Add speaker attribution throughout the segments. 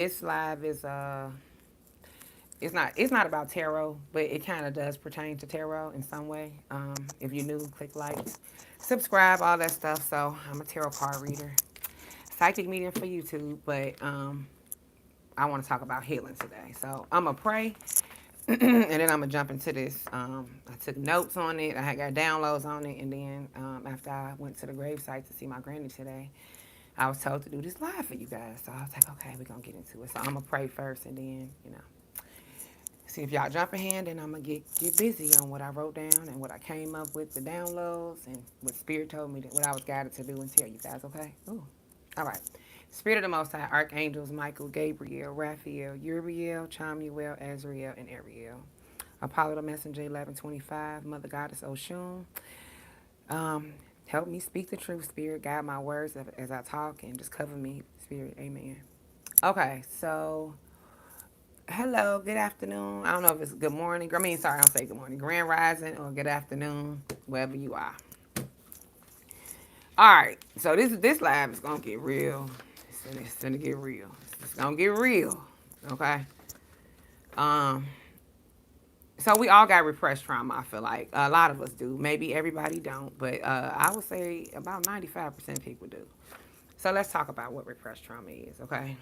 Speaker 1: This live is it's not about tarot, but it kind of does pertain to tarot in some way. If you're new, click like, subscribe, all that stuff. So I'm a tarot card reader, psychic medium for YouTube, but I want to talk about healing today. So I'm gonna pray, and then I'm gonna jump into this. I took notes on it. I had got downloads on it, and then after I went to the gravesite to see my granny today, I was told to do this live for you guys. So I was like, okay, we're gonna get into it. So I'm gonna pray first, and then see if y'all jump ahead, and I'm gonna get busy on what I wrote down and what I came up with, the downloads, and what Spirit told me that what I was guided to do and tell you guys. Okay. Ooh. All right. Spirit of the Most High, Archangels Michael, Gabriel, Raphael, Uriel, Chamuel, Azrael, and Ariel. Apollo the Messenger, 1125, Mother Goddess Oshun. Help me speak the truth, Spirit. Guide my words as I talk, and just cover me, Spirit. Amen. Okay, so hello, good afternoon. I don't know if it's good morning. I mean, sorry, I don't say good morning. Grand rising or good afternoon, wherever you are. All right, so this live is gonna get real. It's gonna get real. It's gonna get real. Okay. Um. So we all got repressed trauma. I feel like a lot of us do. Maybe everybody don't, but I would say about 95% of people do. So let's talk about what repressed trauma is. Okay.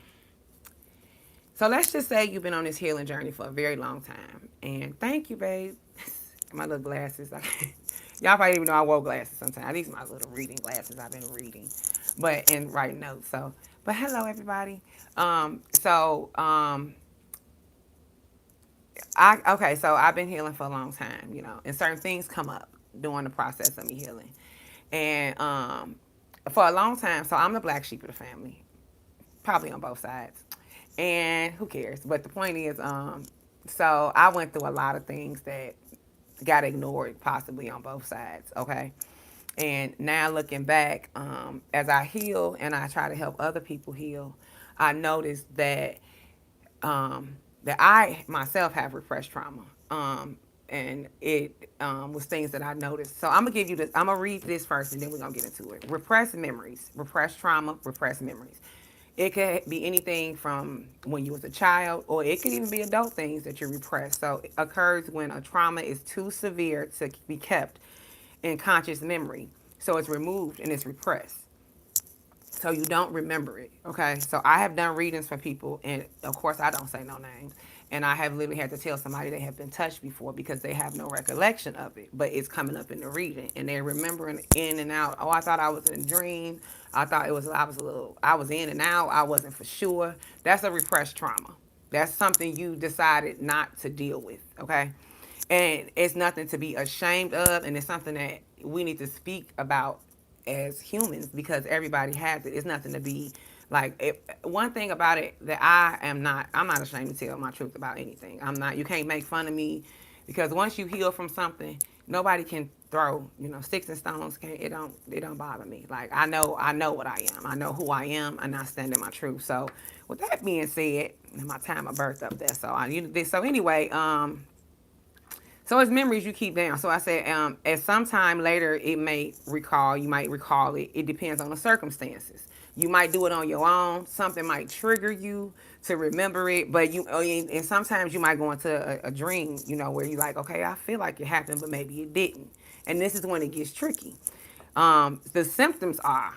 Speaker 1: So let's just say you've been on this healing journey for a very long time. And thank you, babe. My little glasses. Y'all probably even know I wore glasses sometimes. These are my little reading glasses I've been reading. But and writing notes. So but hello everybody. So I've been healing for a long time, and certain things come up during the process of me healing. And for a long time, so I'm the black sheep of the family, probably on both sides. And who cares? But the point is, so I went through a lot of things that got ignored, possibly on both sides. Okay. And now looking back, as I heal and I try to help other people heal, I noticed that I myself have repressed trauma. And it was things that I noticed. So I'm gonna give you this. I'm gonna read this first, and then we're gonna get into it. Repressed memories, repressed trauma, repressed memories. It could be anything from when you was a child, or it could even be adult things that you repress. So it occurs when a trauma is too severe to be kept in conscious memory. So it's removed and it's repressed. So you don't remember it. Okay. So I have done readings for people, and of course I don't say no names. And I have literally had to tell somebody they have been touched before because they have no recollection of it, but it's coming up in the reading, and they're remembering in and out. Oh, I thought I was in a dream. I thought it was. I was in and out. I wasn't for sure. That's a repressed trauma. That's something you decided not to deal with. Okay. And it's nothing to be ashamed of, and it's something that we need to speak about as humans because everybody has it. It's nothing to be like one thing about it that I'm not ashamed to tell my truth about anything. I'm not. You can't make fun of me because once you heal from something, nobody can throw sticks and stones. It don't bother me. Like I know what I am. I know who I am, and I stand in my truth. So with that being said, my time of birth up there. So so anyway, so it's memories you keep down. So I said, at some time later, you might recall it. It depends on the circumstances. You might do it on your own. Something might trigger you to remember it, but and sometimes you might go into a dream, where you're like, okay, I feel like it happened, but maybe it didn't. And this is when it gets tricky. The symptoms are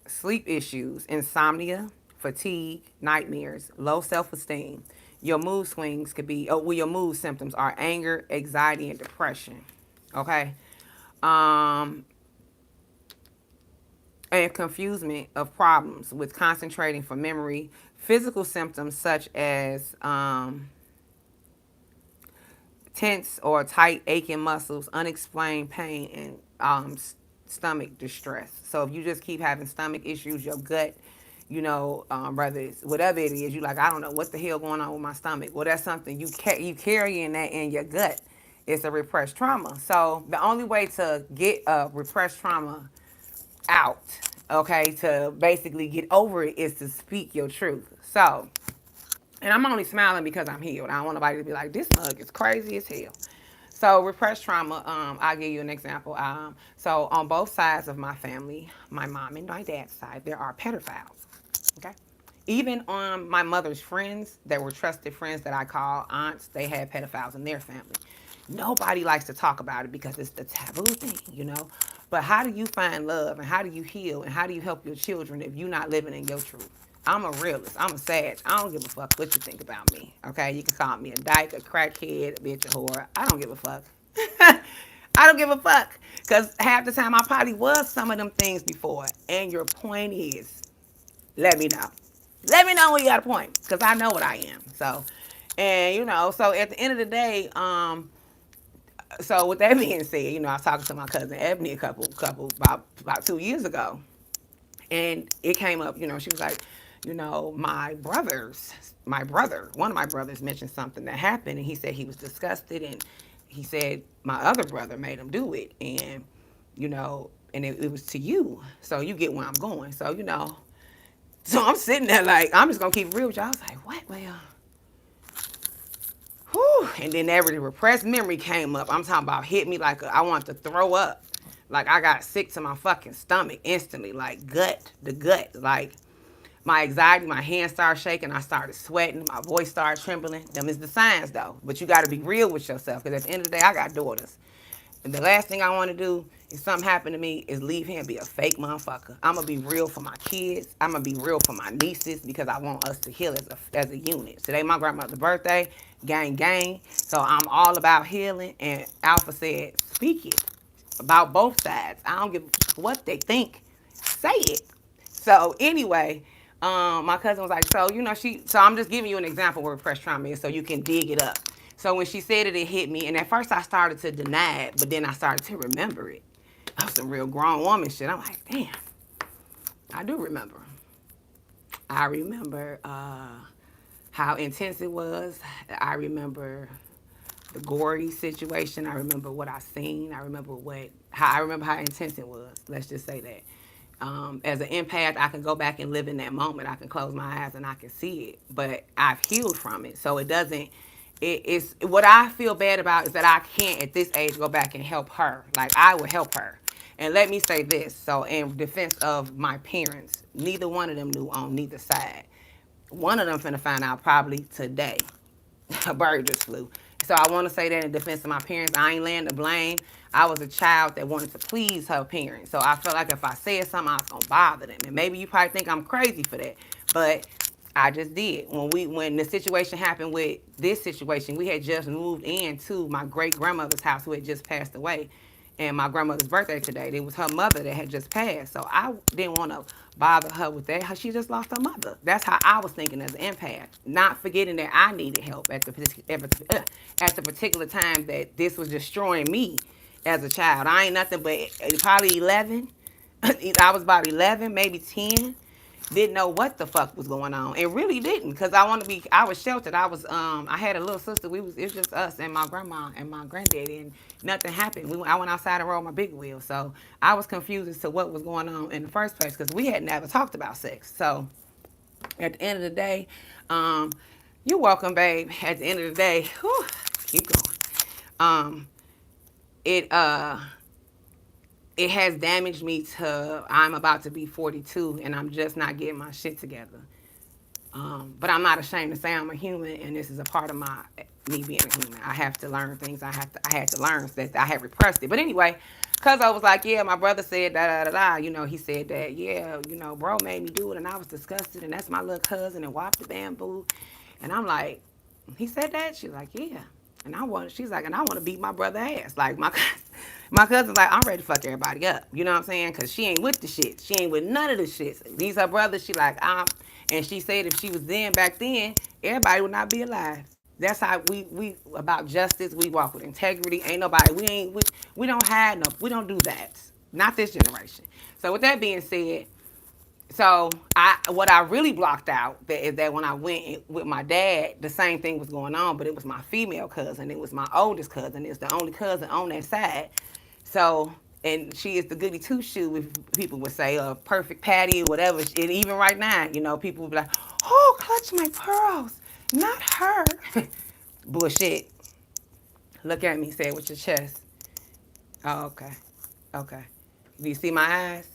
Speaker 1: sleep issues, insomnia, fatigue, nightmares, low self esteem. Your mood swings could be, your mood symptoms are anger, anxiety, and depression. Okay. Um, and confusement of problems with concentrating for memory. Physical symptoms such as tense or tight aching muscles, unexplained pain, and stomach distress. So if you just keep having stomach issues, your gut, whether it's whatever it is, you like, I don't know what the hell going on with my stomach. Well, that's something you carrying that in your gut. It's a repressed trauma. So the only way to get a repressed trauma out, okay, to basically get over it is to speak your truth. So, and I'm only smiling because I'm healed. I don't want nobody to be like, this mug is crazy as hell. So repressed trauma, I'll give you an example. So on both sides of my family, my mom and my dad's side, there are pedophiles. Okay. Even on my mother's friends that were trusted friends that I call aunts, they had pedophiles in their family. Nobody likes to talk about it because it's the taboo thing. But how do you find love and how do you heal and how do you help your children if you're not living in your truth? I'm a realist. I'm a sage. I don't give a fuck what you think about me. Okay, you can call me a dyke, a crackhead, a bitch, a whore. I don't give a fuck. I don't give a fuck. Because half the time I probably was some of them things before. And your point is, let me know. Let me know when you got a point. Because I know what I am. So at the end of the day, so with that being said, I was talking to my cousin Ebony a couple about 2 years ago, and it came up. She was like, my brother, one of my brothers mentioned something that happened, and he said he was disgusted, and he said my other brother made him do it, and it was to you, so you get where I'm going. So I'm sitting there like I'm just gonna keep it real with y'all. I was like, what? Well, whew. And then every repressed memory came up. I'm talking about hit me like I want to throw up. Like I got sick to my fucking stomach instantly. Like the gut. Like my anxiety, my hands started shaking. I started sweating. My voice started trembling. Them is the signs though. But you got to be real with yourself because at the end of the day, I got daughters. And the last thing I want to do if something happened to me is leave here and be a fake motherfucker. I'm going to be real for my kids. I'm going to be real for my nieces because I want us to heal as a unit. Today, my grandmother's birthday, gang, gang. So I'm all about healing. And Alpha said, speak it about both sides. I don't give what they think. Say it. So anyway, my cousin was like, so I'm just giving you an example where repressed trauma is so you can dig it up. So when she said it, it hit me. And at first I started to deny it, but then I started to remember it. That was some real grown woman shit. I'm like, damn, I do remember. I remember how intense it was. I remember the gory situation. I remember what I seen. I remember how intense it was. Let's just say that. As an empath, I can go back and live in that moment. I can close my eyes and I can see it, but I've healed from it. So it doesn't. It's what I feel bad about is that I can't at this age go back and help her. Like I would help her. And let me say this. So in defense of my parents, neither one of them knew on neither side. One of them finna find out probably today. A bird just flew. So I want to say that in defense of my parents, I ain't laying the blame. I was a child that wanted to please her parents. So I felt like if I said something, I was going to bother them. And maybe you probably think I'm crazy for that. But I just did. When the situation happened with this situation, we had just moved into my great grandmother's house who had just passed away. And my grandmother's birthday today. It was her mother that had just passed. So I didn't want to bother her with that. She just lost her mother. That's how I was thinking as an empath. Not forgetting that I needed help at the particular time that this was destroying me as a child. I ain't nothing but probably 11. I was about 11, maybe 10. Didn't know what the fuck was going on, and really didn't, because I was sheltered. I had a little sister. It was just us and my grandma and my granddaddy, and nothing happened. I went outside and rode my big wheel, so I was confused as to what was going on in the first place, because we had never talked about sex. So at the end of the day, you're welcome, babe. At the end of the day, whew, keep going. Um, it it has damaged me to I'm about to be 42 and I'm just not getting my shit together. But I'm not ashamed to say I'm a human, and this is a part of me being a human. I have to learn things. I had to learn that I had repressed it. But anyway, cause I was like, yeah, my brother said da da da da. He said that, yeah, bro made me do it, and I was disgusted, and that's my little cousin, and whopped the bamboo, and I'm like, he said that. She's like, yeah. She's like, and I want to beat my brother ass. Like my cousin's like, I'm ready to fuck everybody up. You know what I'm saying? Cause she ain't with the shit. She ain't with none of the shit. These her brothers. She like, and she said if she was back then, everybody would not be alive. That's how we about justice. We walk with integrity. Ain't nobody. We don't hide no. We don't do that. Not this generation. So with that being said, so what I really blocked out is that when I went with my dad, the same thing was going on, but it was my female cousin. It was my oldest cousin. It's the only cousin on that side. So, and she is the goody two shoe, if people would say, a perfect patty or whatever. And even right now, people would be like, oh, clutch my pearls, not her. Bullshit. Look at me, say it with your chest. Oh, okay. Okay. Do you see my eyes?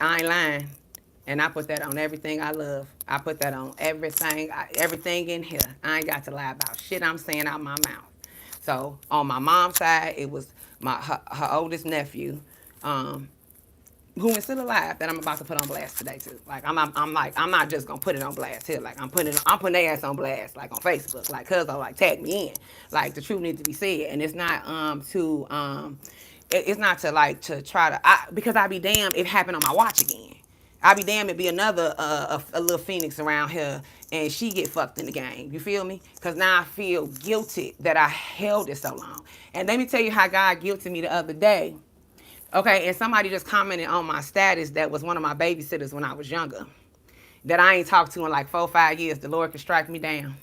Speaker 1: I ain't lying. And I put that on everything I love. I put that on everything, everything in here. I ain't got to lie about shit I'm saying out my mouth. So on my mom's side, it was her oldest nephew, um, who is still alive, that I'm about to put on blast today too. Like I'm not just gonna put it on blast here. Like I'm putting their ass on blast, like on Facebook, like cuz I like tag me in. Like the truth needs to be said, and it's not it's not to like to try to because I be damned if it happened on my watch again. I be damned it be another a little phoenix around here and she get fucked in the game. You feel me? Cause now I feel guilty that I held it so long. And let me tell you how God guilted me the other day. Okay, and somebody just commented on my status that was one of my babysitters when I was younger. That I ain't talked to in like 4 or 5 years. The Lord could strike me down.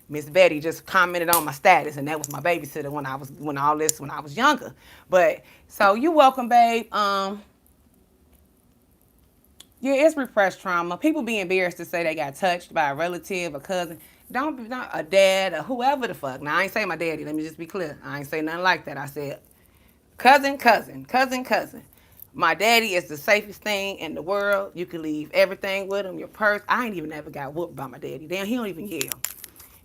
Speaker 1: Miss Betty just commented on my status, and that was my babysitter when I was younger. But so you welcome, babe. Yeah, it's repressed trauma. People be embarrassed to say they got touched by a relative, a cousin. Don't not a dad or whoever the fuck. Now I ain't say my daddy. Let me just be clear. I ain't say nothing like that. I said cousin, cousin, cousin, cousin. My daddy is the safest thing in the world. You can leave everything with him, your purse. I ain't even ever got whooped by my daddy. Damn, he don't even yell.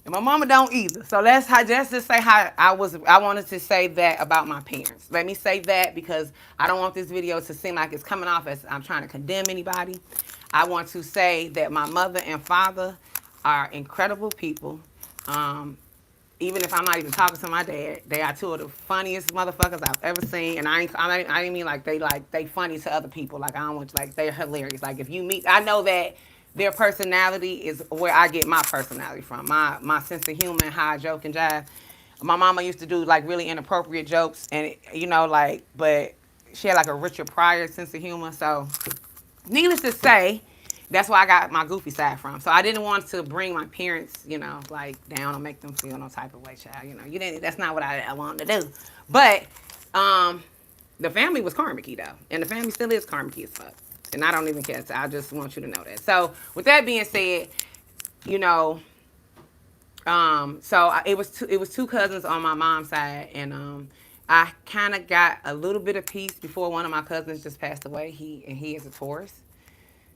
Speaker 1: And my mama don't either. So that's how just to say how I wanted to say that about my parents. Let me say that because I don't want this video to seem like it's coming off as I'm trying to condemn anybody. I want to say that my mother and father are incredible people. Um, Even if I'm not even talking to my dad, they are two of the funniest motherfuckers I've ever seen. And I didn't mean like they funny to other people. Like I don't want like they're hilarious. Like if you meet, I know that their personality is where I get my personality from. My sense of humor, how I joke and jive. My mama used to do like really inappropriate jokes, and like, but she had like a Richard Pryor sense of humor. So needless to say, that's where I got my goofy side from. So I didn't want to bring my parents, like down or make them feel no type of way, child. You didn't. That's not what I wanted to do. But the family was karmic though, and the family still is karmic as fuck. And I don't even care. So I just want you to know that. So with that being said, you know, it was two cousins on my mom's side, and I kind of got a little bit of peace before one of my cousins just passed away. He is a Taurus.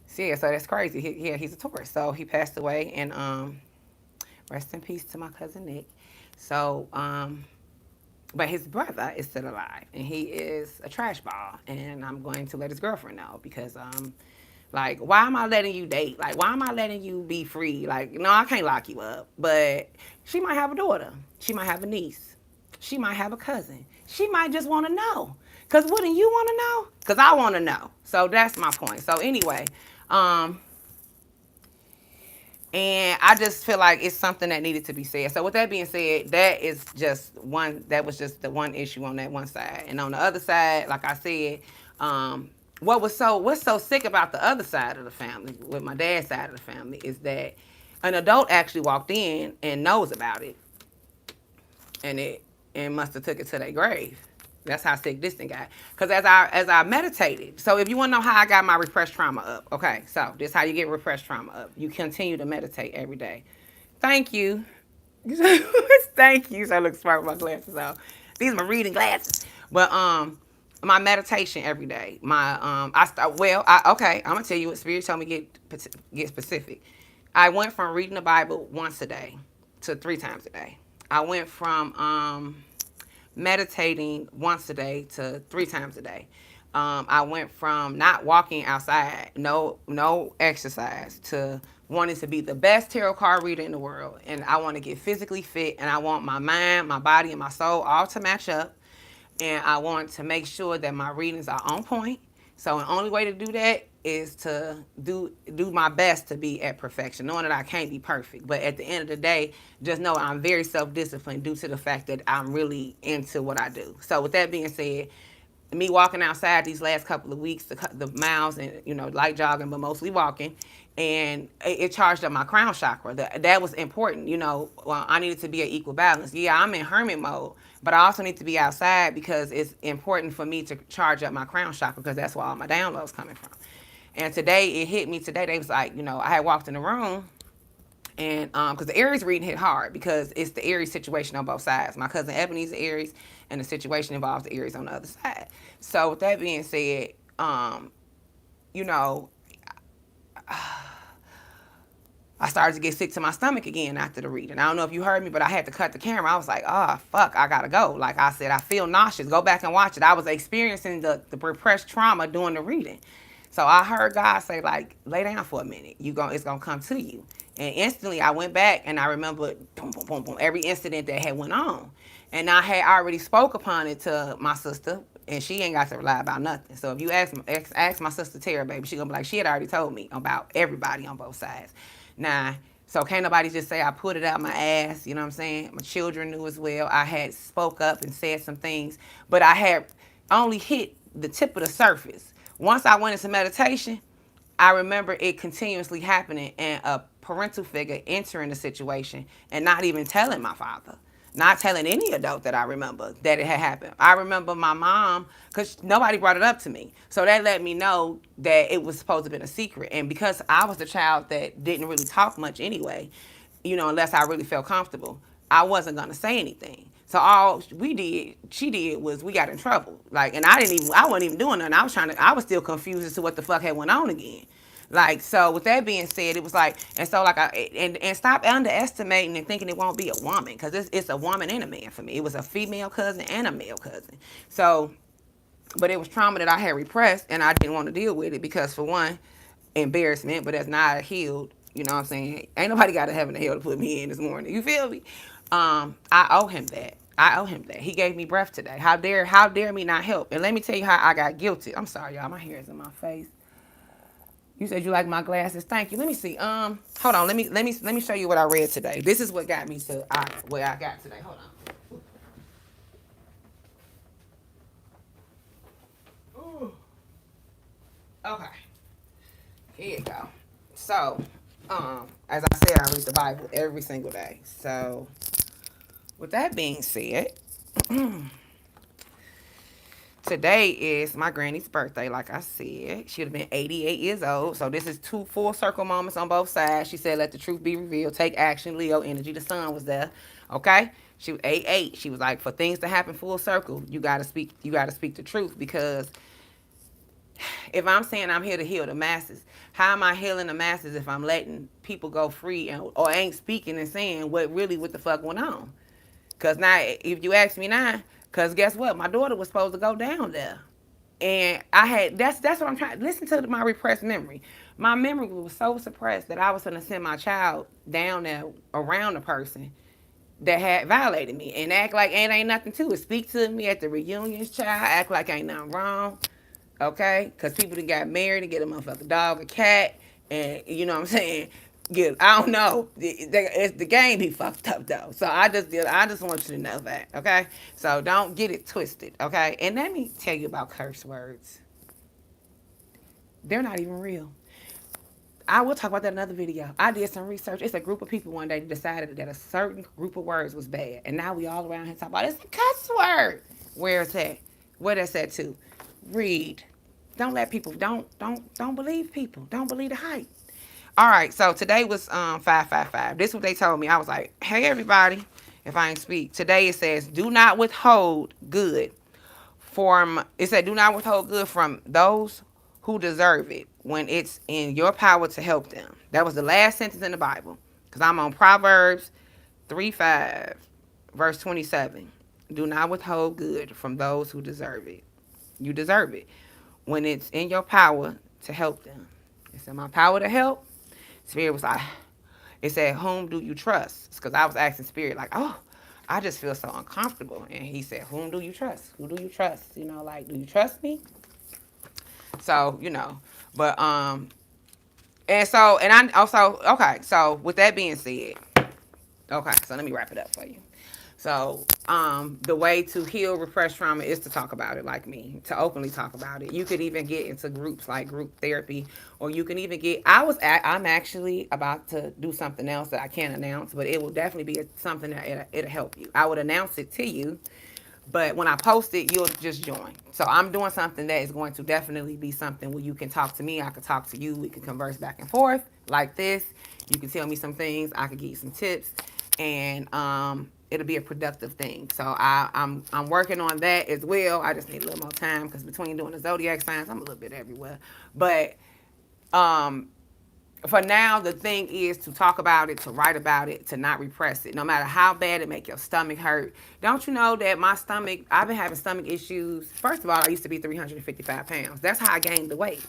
Speaker 1: So yeah, so that's crazy. He's a Taurus. So he passed away, and rest in peace to my cousin Nick. So but his brother is still alive, and he is a trash ball, and I'm going to let his girlfriend know because like, why am I letting you date? Like, why am I letting you be free? Like, no, I can't lock you up. But she might have a daughter. She might have a niece. She might have a cousin. She might just want to know. Because wouldn't you want to know? Because I want to know. So that's my point. So anyway, um, and I just feel like it's something that needed to be said. So with that being said, that was just the one issue on that one side. And on the other side, like I said, what's so sick about the other side of the family, with my dad's side of the family, is that an adult actually walked in and knows about it, and must have took it to their grave. That's how sick this thing got. Because as I meditated, so if you want to know how I got my repressed trauma up, okay, so this is how you get repressed trauma up. You continue to meditate every day. Thank you. Thank you. So I look smart with my glasses on. These are my reading glasses. But my meditation every day. I'm gonna tell you what Spirit told me get specific. I went from reading the Bible once a day to 3 times a day. I went from meditating once a day to 3 times a day. I went from not walking outside, no exercise, to wanting to be the best tarot card reader in the world. And I want to get physically fit, and I want my mind, my body, and my soul all to match up. And I want to make sure that my readings are on point. So the only way to do that is to do my best to be at perfection, knowing that I can't be perfect. But at the end of the day, just know I'm very self-disciplined due to the fact that I'm really into what I do. So with that being said, me walking outside these last couple of weeks, the miles and light jogging, but mostly walking, and it charged up my crown chakra. That was important. Well, I needed to be at equal balance. Yeah, I'm in hermit mode, but I also need to be outside because it's important for me to charge up my crown chakra because that's where all my downloads coming from. And today it hit me. Today they was like, I had walked in the room. And because the Aries reading hit hard because it's the Aries situation on both sides. My cousin Ebony's Aries, and the situation involves the Aries on the other side. So with that being said, you know, I started to get sick to my stomach again after the reading. I don't know if you heard me, but I had to cut the camera. I was like, oh, fuck, I gotta go. Like I said, I feel nauseous. Go back and watch it. I was experiencing the repressed trauma during the reading. So I heard God say, like, lay down for a minute. It's gonna come to you. And instantly I went back and I remembered boom, boom, boom, boom, every incident that had went on. And I had already spoke upon it to my sister, and she ain't got to lie about nothing. So if you ask my sister Tara, baby, she gonna be like, she had already told me about everybody on both sides. Now, so can't nobody just say I put it out my ass, you know what I'm saying? My children knew as well. I had spoke up and said some things, but I had only hit the tip of the surface. Once I went into meditation, I remember it continuously happening and a parental figure entering the situation and not even telling my father, not telling any adult that I remember that it had happened. I remember my mom, because nobody brought it up to me. So that let me know that it was supposed to have been a secret. And because I was the child that didn't really talk much anyway, unless I really felt comfortable, I wasn't going to say anything. So all she did was we got in trouble. Like, and I wasn't even doing nothing. I was still confused as to what the fuck had went on again. Like, so with that being said, it was like, and so like and stop underestimating and thinking it won't be a woman, because it's a woman and a man for me. It was a female cousin and a male cousin. So, but it was trauma that I had repressed and I didn't want to deal with it because, for one, embarrassment, but that's not healed. You know what I'm saying? Ain't nobody got to heaven to hell to put me in this morning. You feel me? I owe him that. I owe him that. He gave me breath today. How dare me not help? And let me tell you how I got guilty. I'm sorry, y'all. My hair is in my face. You said you like my glasses. Thank you. Let me see. Hold on. Let me show you what I read today. This is what got me to where I got today. Hold on. Ooh. Okay. Here you go. So, as I said, I read the Bible every single day. So, with that being said, today is my granny's birthday, like I said. She would have been 88 years old. So this is two full circle moments on both sides. She said, let the truth be revealed. Take action, Leo energy. The sun was there. Okay? She was 88. She was like, for things to happen full circle, you gotta speak the truth, because if I'm saying I'm here to heal the masses, how am I healing the masses if I'm letting people go free or ain't speaking and saying what the fuck went on? Because now, if you ask me now, because guess what? My daughter was supposed to go down there. And that's what I'm trying. Listen to my repressed memory. My memory was so suppressed that I was going to send my child down there around a person that had violated me and act like it ain't nothing to it. Speak to me at the reunions, child. Act like ain't nothing wrong. Okay? Because people that got married and get a motherfucking dog, a cat, and you know what I'm saying? I don't know. The game be fucked up though. So I just want you to know that. Okay? So don't get it twisted. Okay? And let me tell you about curse words. They're not even real. I will talk about that in another video. I did some research. It's a group of people one day that decided that a certain group of words was bad. And now we all around here talking about it's a cuss word. Where is that? Where that's at too? Read. Don't let people don't believe people. Don't believe the hype. All right, so today was 555. This is what they told me. I was like, hey everybody, if I ain't speak. Today it says, do not withhold good do not withhold good from those who deserve it when it's in your power to help them. That was the last sentence in the Bible. Because I'm on Proverbs 3:5, verse 27. Do not withhold good from those who deserve it. You deserve it when it's in your power to help them. It's in my power to help. Spirit was like, it said, whom do you trust? Because I was asking Spirit, like, oh, I just feel so uncomfortable. And he said, whom do you trust? Who do you trust? Like, do you trust me? So, but, and I also, okay, so with that being said, okay, so let me wrap it up for you. So, the way to heal repressed trauma is to talk about it, like me, to openly talk about it. You could even get into groups like group therapy, or you can even I'm actually about to do something else that I can't announce, but it will definitely be something that it'll help you. I would announce it to you, but when I post it, you'll just join. So I'm doing something that is going to definitely be something where you can talk to me, I can talk to you, we can converse back and forth like this. You can tell me some things, I can give you some tips, and it'll be a productive thing. So I'm working on that as well. I just need a little more time because between doing the zodiac signs, I'm a little bit everywhere. But For now, the thing is to talk about it, to write about it, to not repress it. No matter how bad it make your stomach hurt. Don't you know that my stomach, I've been having stomach issues. First of all, I used to be 355 pounds. That's how I gained the weight.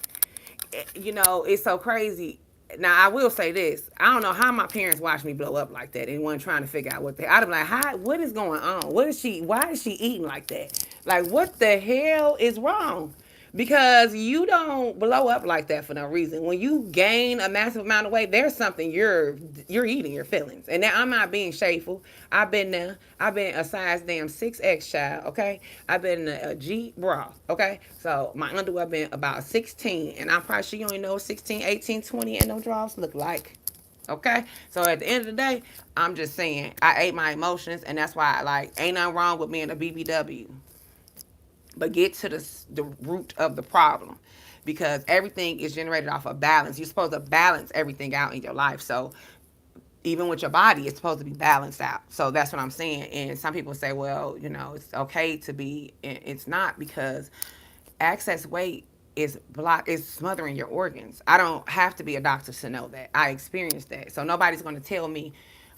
Speaker 1: It's so crazy. Now I will say this: I don't know how my parents watched me blow up like that and weren't trying to figure out what the. I'd be like, "How? What is going on? What is she? Why is she eating like that? Like, what the hell is wrong?" Because you don't blow up like that for no reason. When you gain a massive amount of weight, there's something you're eating your feelings. And now I'm not being shameful. I've been there. I've been a size damn 6X child, okay? I've been a G bra, okay? So my underwear been about 16, and I'm probably sure you only know 16, 18, 20, and no drawers look like. Okay, so at the end of the day, I'm just saying I ate my emotions, and that's why like ain't nothing wrong with being a BBW, but get to the root of the problem, because everything is generated off of balance. You're supposed to balance everything out in your life. So even with your body, it's supposed to be balanced out. So that's what I'm saying. And some people say, well, it's okay to be. It's not, because excess weight is smothering your organs. I don't have to be a doctor to know that. I experienced that. So nobody's going to tell me,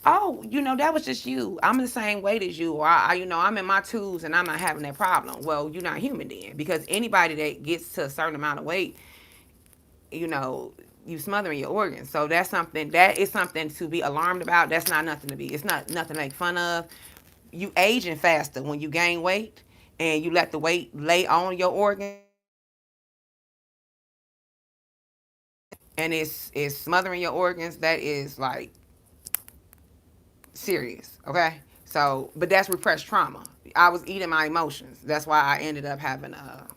Speaker 1: oh, that was just you. I'm the same weight as you, or I'm in my twos and I'm not having that problem. Well, you're not human then, because anybody that gets to a certain amount of weight, you know, you smothering your organs. So that is something to be alarmed about. That's not nothing to be. It's not nothing to make fun of. You aging faster when you gain weight and you let the weight lay on your organs and it's smothering your organs. That is like serious, okay? So, but that's repressed trauma. I was eating my emotions. That's why I ended up having a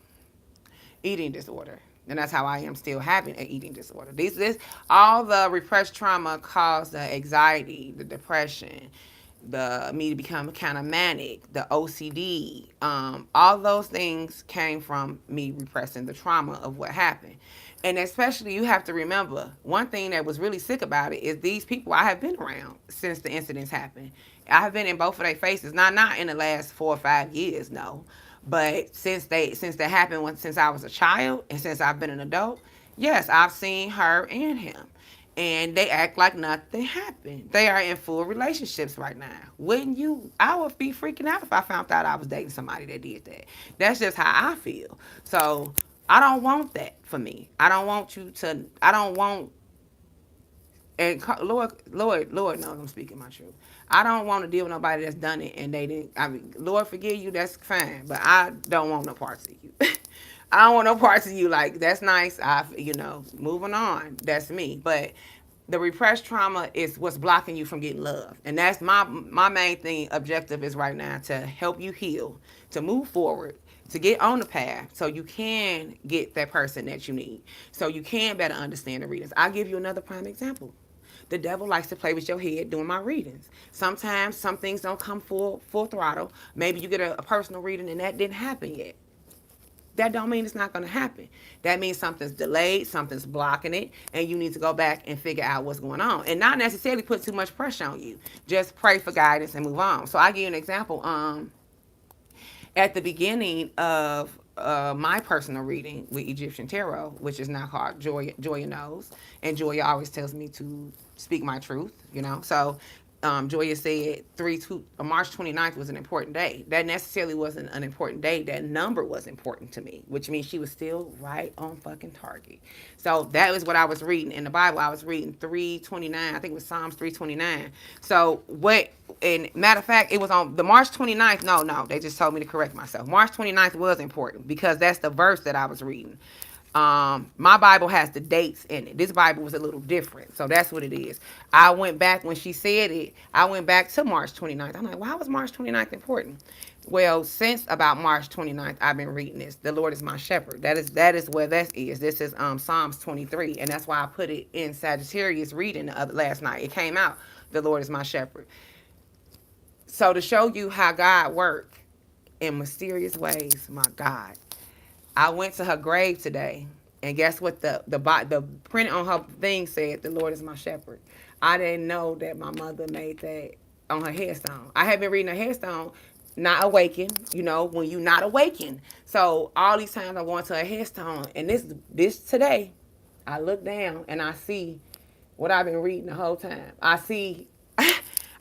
Speaker 1: eating disorder. And that's how I am still having an eating disorder. This all the repressed trauma caused the anxiety, the depression, the me to become kind of manic, the OCD. All those things came from me repressing the trauma of what happened. And especially, you have to remember one thing that was really sick about it is these people I have been around since the incidents happened. I have been in both of their faces, not in the last 4 or 5 years, no, but since that happened since I was a child and since I've been an adult. Yes, I've seen her and him, and they act like nothing happened. They are in full relationships right now. Wouldn't you? I would be freaking out if I found out I was dating somebody that did that. That's just how I feel. So I don't want that for me. I don't want you to. I don't want. And Lord knows I'm speaking my truth. I don't want to deal with nobody that's done it and they didn't. I mean, Lord forgive you, that's fine, but I don't want no parts of you. I don't want no parts of you. Like, that's nice. Moving on. That's me. But the repressed trauma is what's blocking you from getting love, and that's my main thing. Objective is right now to help you heal, to move forward, to get on the path, so you can get that person that you need, so you can better understand the readings. I'll give you another prime example. The devil likes to play with your head doing my readings. Sometimes some things don't come full throttle. Maybe you get a personal reading and that didn't happen yet. That don't mean it's not going to happen. That means something's delayed, something's blocking it, and you need to go back and figure out what's going on, and not necessarily put too much pressure on you. Just pray for guidance and move on. So I give you an example. At the beginning of my personal reading with Egyptian Tarot, which is now called Joya Knows, and Joya always tells me to speak my truth. So Joya said March 29th was an important day. That necessarily wasn't an important day. That number was important to me, which means she was still right on fucking target. So that was what I was reading in the Bible. I was reading 329. I think it was Psalms 329. So what? And matter of fact, it was on the March 29th. No, they just told me to correct myself. March 29th was important because that's the verse that I was reading. My Bible has the dates in it. This Bible was a little different. So that's what it is. I went back when she said it. I went back to March 29th. I'm like, why was March 29th important? Well, since about March 29th, I've been reading this. The Lord is my shepherd. That is where that is. This is Psalms 23. And that's why I put it in Sagittarius reading last night. It came out. The Lord is my shepherd. So to show you how God worked in mysterious ways, my God, I went to her grave today, and guess what? The print on her thing said, "The Lord is my shepherd." I didn't know that my mother made that on her headstone. I had been reading her headstone, not awakened. When you not awakened. So all these times I went to her headstone, and this today, I look down and I see What I've been reading the whole time. I see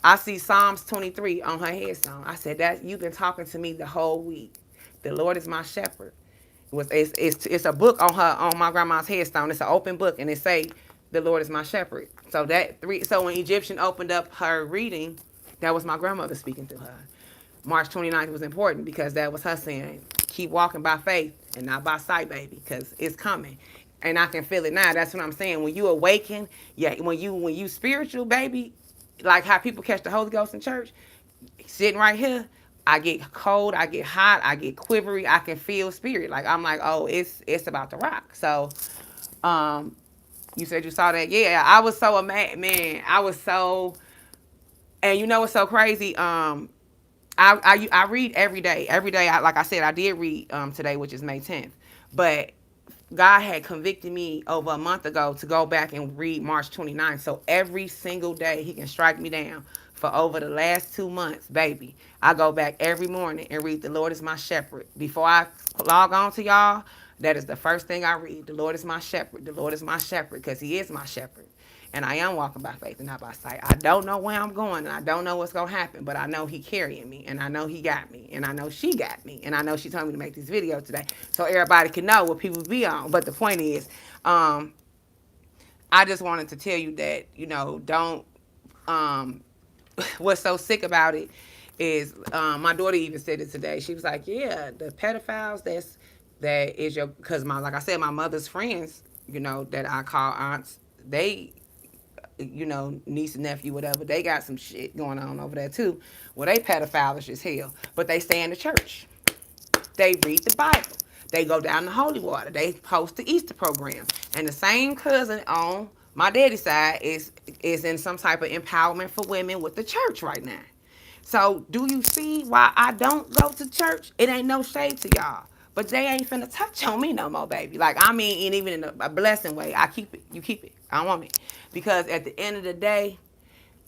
Speaker 1: I see Psalms 23 on her headstone. I said that you've been talking to me the whole week. The Lord is my shepherd. It's a book on my grandma's headstone. It's an open book and it say the Lord is my shepherd. So when Egyptian opened up her reading, that was my grandmother speaking to her. March 29th was important because that was her saying, keep walking by faith and not by sight, baby, because it's coming. And I can feel it now. That's what I'm saying. When you awaken, yeah, when you spiritual, baby, like how people catch the Holy Ghost in church, sitting right here, I get cold, I get hot, I get quivery, I can feel spirit. Like I'm like, oh, it's about to rock. So, um, you said you saw that, yeah. I was so amazed, man. I was so, and you know what's so crazy? I read every day. Every day, like I said, I did read today, which is May 10th. But God had convicted me over a month ago to go back and read March 29th. So every single day, He can strike me down. For over the last 2 months, baby, I go back every morning and read, the Lord is my shepherd. Before I log on to y'all, that is the first thing I read. The Lord is my shepherd. The Lord is my shepherd because He is my shepherd. And I am walking by faith and not by sight. I don't know where I'm going and I don't know what's going to happen, but I know He carrying me and I know He got me and I know she got me and I know she told me to make this video today so everybody can know what people be on. But the point is, I just wanted to tell you that, don't, um, what's so sick about it is my daughter even said it today. She was like, yeah, the pedophiles that is your, because like I said, my mother's friends, that I call aunts, they, niece and nephew, whatever, they got some shit going on over there too. Well, they pedophiles as hell, but they stay in the church. They read the Bible. They go down to holy water. They host the Easter program. And the same cousin on my daddy's side is in some type of empowerment for women with the church right now. So do you see why I don't go to church? It ain't no shade to y'all. But they ain't finna touch on me no more, baby. Like, I mean, and even in a blessing way, I keep it. You keep it. I don't want it. Because at the end of the day,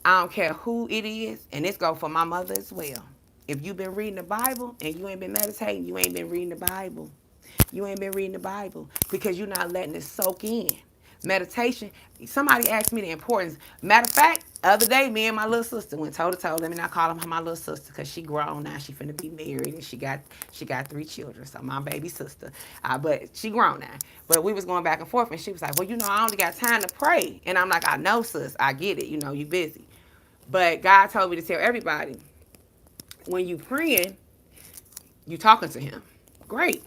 Speaker 1: I don't care who it is, and this go for my mother as well. If you've been reading the Bible and you ain't been meditating, you ain't been reading the Bible. You ain't been reading the Bible because you're not letting it soak in. Meditation, somebody asked me the importance. Matter of fact, other day, me and my little sister went toe to toe. Let me not call her my little sister because she grown now. She finna be married and she got 3 children. So my baby sister, but she grown now. But we was going back and forth, and she was like, "Well, I only got time to pray." And I'm like, "I know, sis. I get it. You busy." But God told me to tell everybody, when you praying, you talking to Him. Great.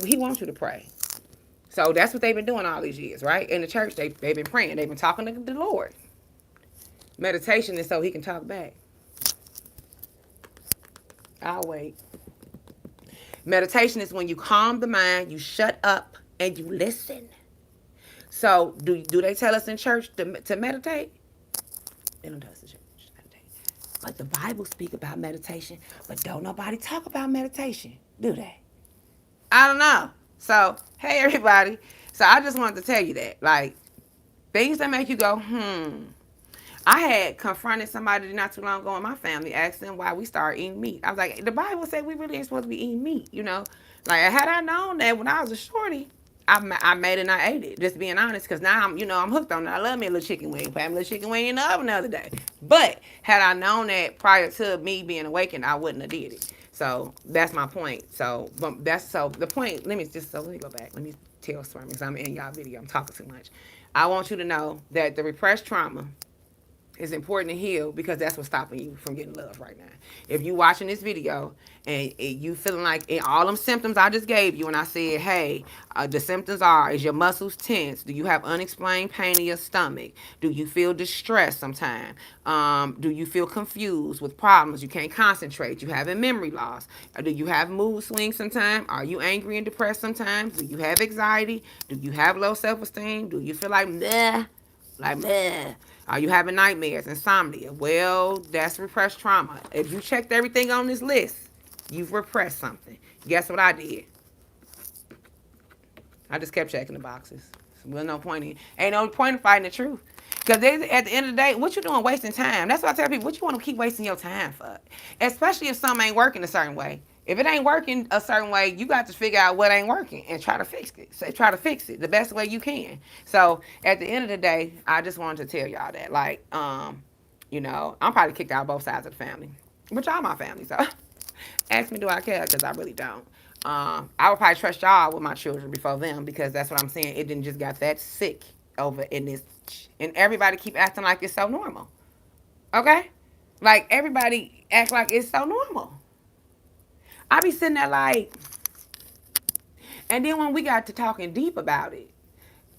Speaker 1: He wants you to pray. So that's what they've been doing all these years, right? In the church, they've been praying. They've been talking to the Lord. Meditation is so He can talk back. I'll wait. Meditation is when you calm the mind, you shut up, and you listen. So do they tell us in church to meditate? They don't tell us in church to meditate. But the Bible speak about meditation, but don't nobody talk about meditation, do they? I don't know. So, hey everybody. So I just wanted to tell you that. Like, things that make you go. I had confronted somebody not too long ago in my family, asked them why we started eating meat. I was like, the Bible said we really ain't supposed to be eating meat. Like, had I known that when I was a shorty, I made it and I ate it. Just being honest, because now I'm hooked on it. I love me a little chicken wing. Put a little chicken wing in the oven the other day. But had I known that prior to me being awakened, I wouldn't have did it. So that's my point. So the point. Let me go back. Let me tell Stormy, because I'm in y'all video. I'm talking too much. I want you to know that the repressed trauma is important to heal because that's what's stopping you from getting love right now. If you watching this video and you feeling like all them symptoms I just gave you and I said, hey, the symptoms is your muscles tense? Do you have unexplained pain in your stomach? Do you feel distressed sometimes? Do you feel confused with problems? You can't concentrate? You having memory loss? Do you have mood swings sometimes? Are you angry and depressed sometimes? Do you have anxiety? Do you have low self-esteem? Do you feel like meh? Like, meh. Are you having nightmares, insomnia? Well, that's repressed trauma. If you checked everything on this list, you've repressed something. Guess what I did? I just kept checking the boxes. There's no point ain't no point in fighting the truth. Because at the end of the day, what you doing wasting time? That's what I tell people. What you want to keep wasting your time for? Especially if something ain't working a certain way. If it ain't working a certain way, you got to figure out what ain't working and try to fix it. So try to fix it the best way you can. So at the end of the day, I just wanted to tell y'all that, like, I'm probably kicked out both sides of the family, but y'all my family. So ask me, do I care? Because I really don't. I would probably trust y'all with my children before them because that's what I'm saying. It didn't just got that sick over in this, and everybody keep acting like it's so normal. Okay, like everybody act like it's so normal. I be sitting there like, and then when we got to talking deep about it,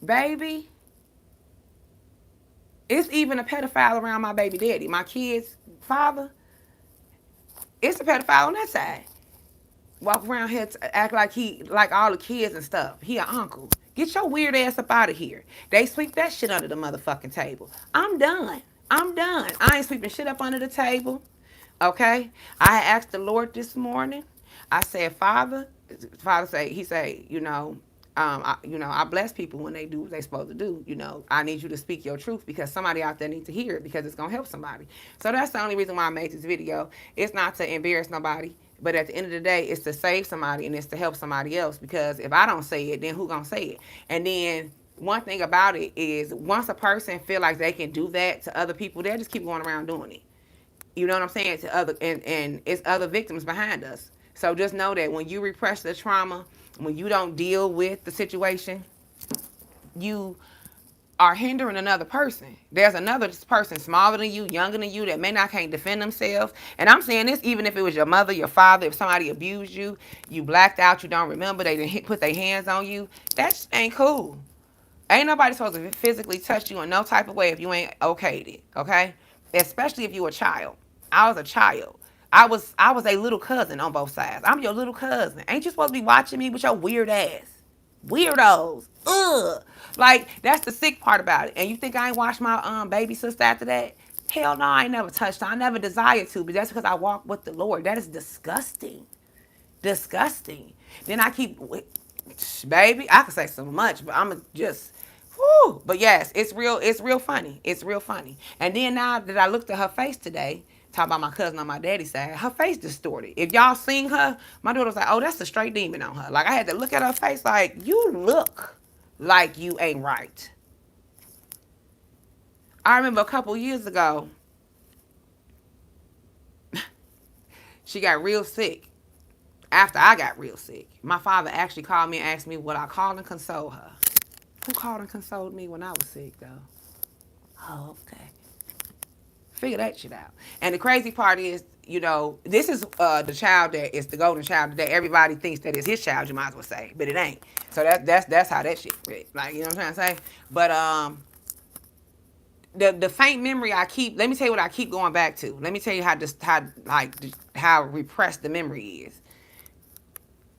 Speaker 1: baby, it's even a pedophile around my baby daddy, my kid's father. It's a pedophile on that side. Walk around here to act like he like all the kids and stuff. He an uncle. Get your weird ass up out of here. They sweep that shit under the motherfucking table. I'm done. I'm done. I ain't sweeping shit up under the table. Okay? I asked the Lord this morning. I said, Father say, he say, I bless people when they do what they supposed to do. I need you to speak your truth because somebody out there needs to hear it because it's gonna help somebody. So that's the only reason why I made this video. It's not to embarrass nobody, but at the end of the day, it's to save somebody and it's to help somebody else. Because if I don't say it, then who gonna say it? And then one thing about it is, once a person feel like they can do that to other people, they'll just keep going around doing it. You know what I'm saying? To other and it's other victims behind us. So just know that when you repress the trauma, when you don't deal with the situation, you are hindering another person. There's another person smaller than you, younger than you, that may not can't defend themselves. And I'm saying this even if it was your mother, your father, if somebody abused you, you blacked out, you don't remember, they didn't put their hands on you. That ain't cool. Ain't nobody supposed to physically touch you in no type of way if you ain't okayed it, okay? Especially if you a child. I was a child. I was a little cousin on both sides. I'm your little cousin. Ain't you supposed to be watching me with your weird ass? Weirdos. Ugh. Like, that's the sick part about it. And you think I ain't watched my baby sister after that? Hell no, I ain't never touched her. I never desired to, but that's because I walk with the Lord. That is disgusting. Disgusting. Then I keep, baby, I could say so much, but I'm just, whoo. But yes, it's real funny. It's real funny. And then now that I looked at her face today, talk about my cousin on my daddy's side, her face distorted. If y'all seen her, my daughter was like, oh, that's a straight demon on her. Like, I had to look at her face like, you look like you ain't right. I remember a couple years ago, she got real sick. After I got real sick, my father actually called me and asked me would I call and console her. Who called and consoled me when I was sick, though? Oh, okay. Figure that shit out. And the crazy part is, this is the child that is the golden child that everybody thinks that is his child. You might as well say, but it ain't. So that's how that shit. Like, you know what I'm trying to say. But the faint memory I keep. Let me tell you what I keep going back to. Let me tell you how repressed the memory is.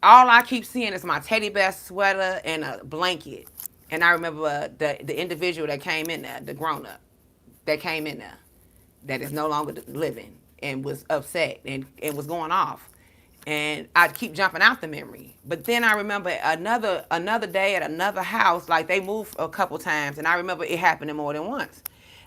Speaker 1: All I keep seeing is my teddy bear sweater and a blanket. And I remember the individual that came in there, the grown up that came in there, that is no longer living and was upset and was going off. And I'd keep jumping out the memory. But then I remember another day at another house, like they moved a couple times, and I remember it happening more than once.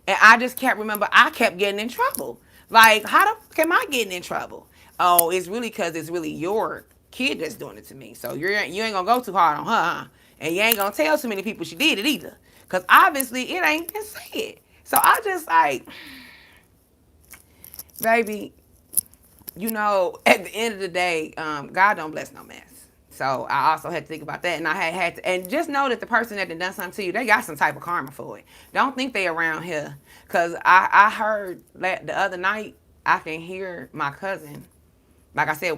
Speaker 1: And I just kept remember I kept getting in trouble. Like, how the fuck am I getting in trouble? Oh, it's really because it's really your kid that's doing it to me. So you ain't gonna go too hard on her, huh? And you ain't gonna tell too many people she did it either. Cause obviously it ain't been said. So I just like, baby, at the end of the day, God don't bless no mess. So I also had to think about that, and I had to, and just know that the person that done something to you, they got some type of karma for it. Don't think they around here, cause I heard the other night I can hear my cousin. Like I said,